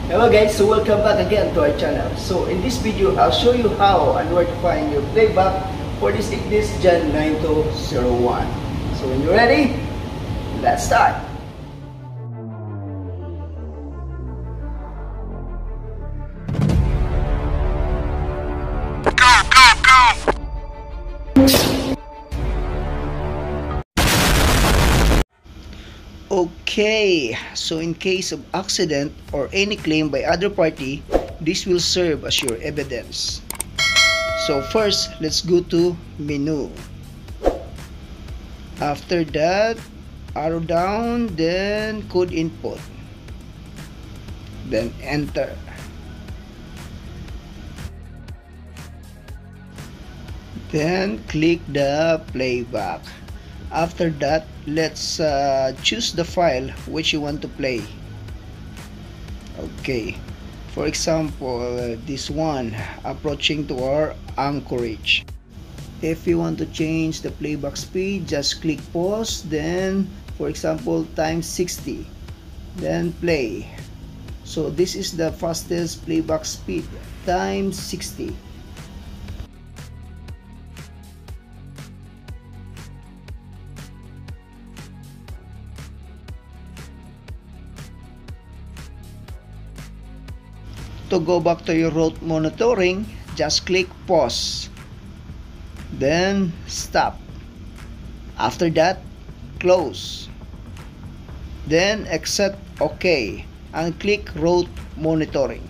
Hello guys, so welcome back again to our channel. So in this video, I'll show you how and where to find your playback for this Ignis Gen 9201. So when you're ready, let's start! Okay, so in case of accident or any claim by other party, this will serve as your evidence. So first, let's go to menu. After that, arrow down, then code input. Then enter. Then click the playback. After that, let's choose the file which you want to play. Okay, for example, this one, approaching to our anchorage. If you want to change the playback speed, just click pause, then for example times 60, then play. So this is the fastest playback speed, times 60. To go back to your route monitoring, just click pause, then stop. After that, close, then accept OK and click route monitoring.